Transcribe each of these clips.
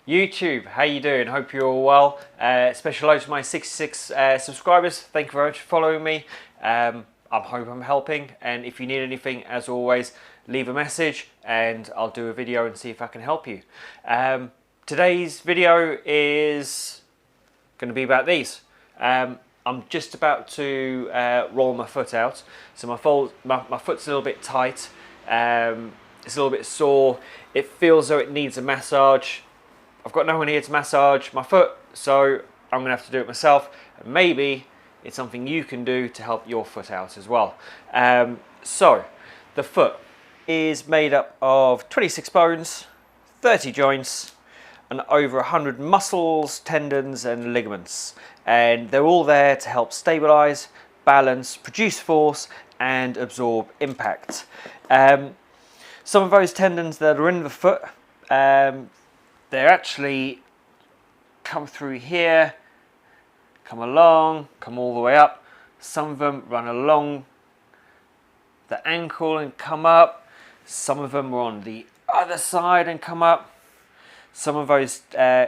YouTube, how you doing? Hope you're all well. Special hello to my 66 subscribers. Thank you very much for following me. I hope I'm helping, and if you need anything, as always, leave a message and I'll do a video and see if I can help you. Today's video is going to be about these. I'm just about to roll my foot out, so my foot's a little bit tight. It's a little bit sore. It feels as though it needs a massage. I've got no one here to massage my foot, so I'm going to have to do it myself. And maybe it's something you can do to help your foot out as well. So the foot is made up of 26 bones, 30 joints, and over 100 muscles, tendons and ligaments. And they're all there to help stabilize, balance, produce force and absorb impact. Some of those tendons that are in the foot, they actually come through here, come along, come all the way up. Some of them run along the ankle and come up. Some of them are on the other side and come up. Some of those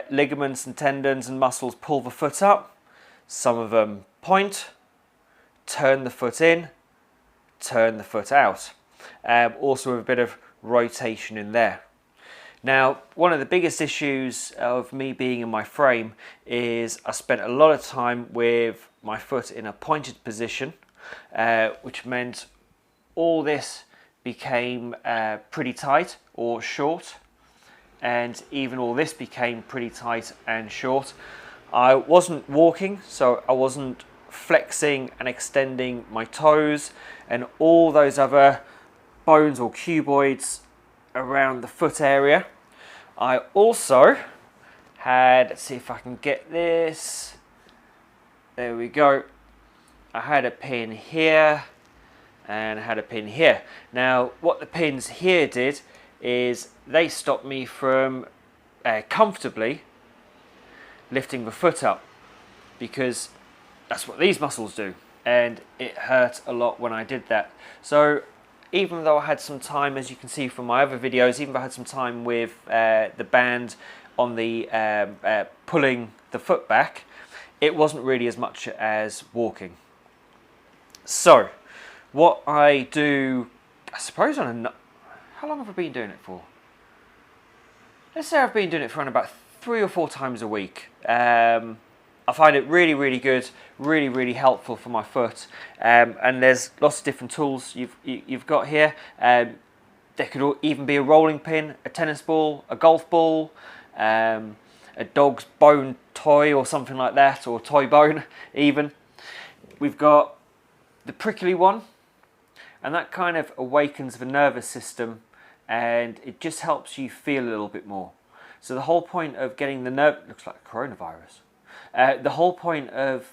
ligaments and tendons and muscles pull the foot up. Some of them point, turn the foot in, turn the foot out. Also with a bit of rotation in there. Now, one of the biggest issues of me being in my frame is I spent a lot of time with my foot in a pointed position, which meant all this became pretty tight or short, and even all this became pretty tight and short. I wasn't walking, so I wasn't flexing and extending my toes and all those other bones or cuboids around the foot area. I also had, let's see if I can get this, there we go, I had a pin here and I had a pin here. Now what the pins here did is they stopped me from comfortably lifting the foot up, because that's what these muscles do, and it hurt a lot when I did that. So even though I had some time, as you can see from my other videos, even though I had some time with the band on the pulling the foot back, it wasn't really as much as walking. So what I do, I suppose on a, how long have I been doing it for? Let's say I've been doing it for around about 3 or 4 times a week. I find it really, really good, really, really helpful for my foot. And there's lots of different tools you've got here. There could even be a rolling pin, a tennis ball, a golf ball, a dog's bone toy or something like that, or toy bone even. We've got the prickly one, and that kind of awakens the nervous system, and it just helps you feel a little bit more. So the whole point of getting the nerve, looks like coronavirus. The whole point of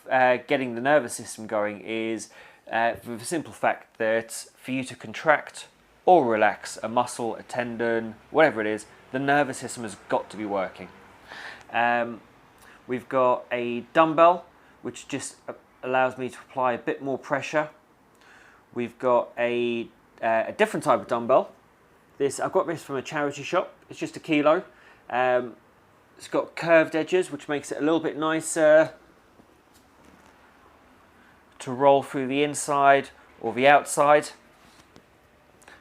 getting the nervous system going is for the simple fact that for you to contract or relax a muscle, a tendon, whatever it is, the nervous system has got to be working. We've got a dumbbell, which just allows me to apply a bit more pressure. We've got a different type of dumbbell. I've got this from a charity shop. It's just 1 kilo. It's got curved edges, which makes it a little bit nicer to roll through the inside or the outside.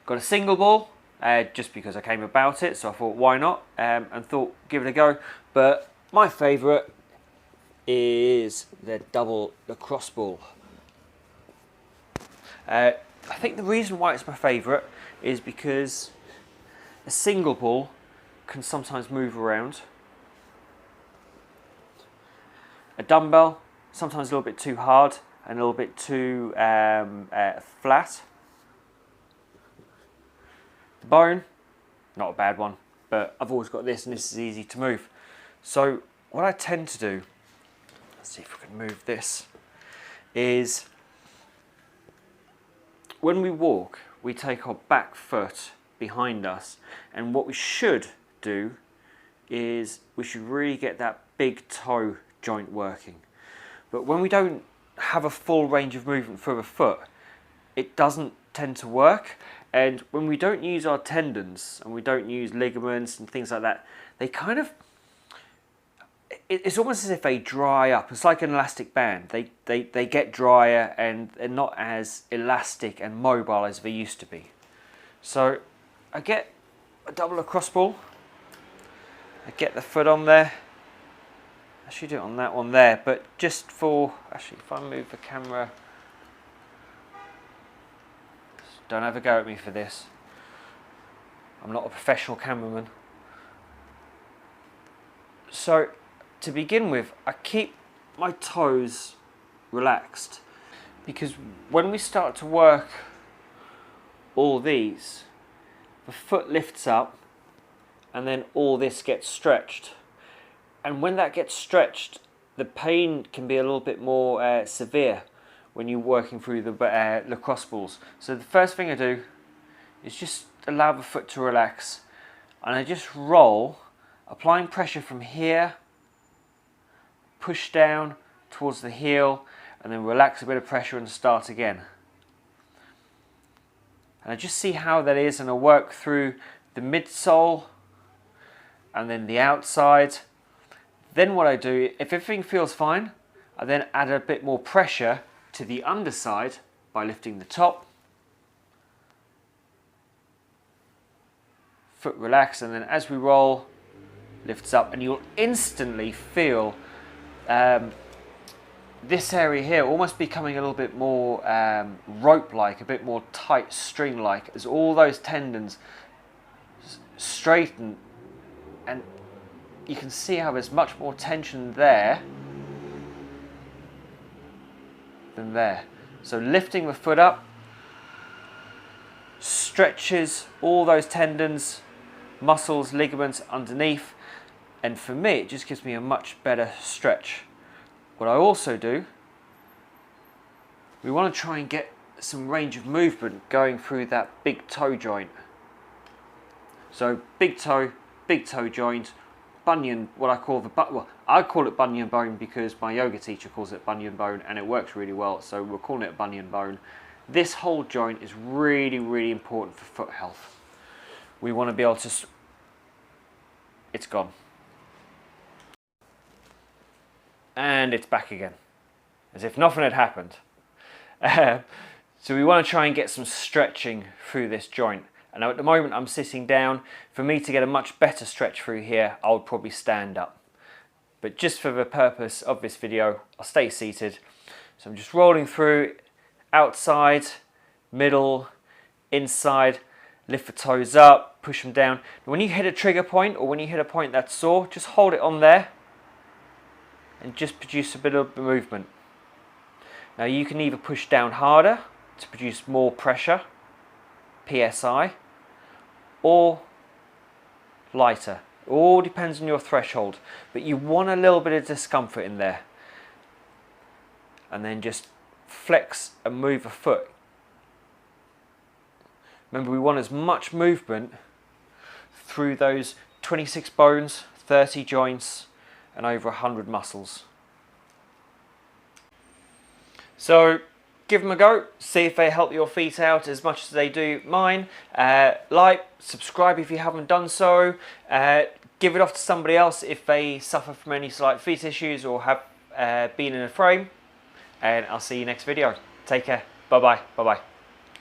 Got a single ball, just because I came about it, so I thought why not, and thought give it a go. But my favourite is the cross ball. I think the reason why it's my favourite is because a single ball can sometimes move around. A dumbbell, sometimes a little bit too hard and a little bit too flat. The bone, not a bad one, but I've always got this, and this is easy to move. So what I tend to do, let's see if we can move this, is when we walk, we take our back foot behind us, and what we should do is we should really get that big toe joint working. But when we don't have a full range of movement for the foot, it doesn't tend to work. And when we don't use our tendons and we don't use ligaments and things like that, they kind of it's almost as if they dry up. It's like an elastic band. They get drier and they're not as elastic and mobile as they used to be. So I get a double across ball. I get the foot on there. I should do it on that one there, but just for, actually if I move the camera, don't have a go at me for this. I'm not a professional cameraman. So to begin with, I keep my toes relaxed, because when we start to work all these, the foot lifts up and then all this gets stretched. And when that gets stretched, the pain can be a little bit more severe when you're working through the lacrosse balls. So the first thing I do is just allow the foot to relax, and I just roll, applying pressure from here, push down towards the heel, and then relax a bit of pressure and start again. And I just see how that is, and I work through the midsole and then the outside. Then what I do, if everything feels fine, I then add a bit more pressure to the underside by lifting the top, foot relax, and then as we roll, lifts up, and you'll instantly feel this area here almost becoming a little bit more rope-like, a bit more tight string-like, as all those tendons straighten, and you can see how there's much more tension there than there. So lifting the foot up stretches all those tendons, muscles, ligaments underneath, and for me it just gives me a much better stretch. What I also do, we want to try and get some range of movement going through that big toe joint. So big toe joint, bunion, what I call I call it bunion bone because my yoga teacher calls it bunion bone, and it works really well, so we're calling it bunion bone. This whole joint is really, really important for foot health. We want to be able to, it's gone. And it's back again, as if nothing had happened. So we want to try and get some stretching through this joint. And now at the moment I'm sitting down. For me to get a much better stretch through here, I would probably stand up. But just for the purpose of this video, I'll stay seated. So I'm just rolling through, outside, middle, inside, lift the toes up, push them down. When you hit a trigger point, or when you hit a point that's sore, just hold it on there and just produce a bit of movement. Now you can either push down harder to produce more pressure, PSI, or lighter. It all depends on your threshold, but you want a little bit of discomfort in there. And then just flex and move a foot. Remember, we want as much movement through those 26 bones, 30 joints, and over 100 muscles. So give them a go, see if they help your feet out as much as they do mine. Like, subscribe if you haven't done so. Give it off to somebody else if they suffer from any slight feet issues or have been in a frame. And I'll see you next video. Take care. Bye bye. Bye bye.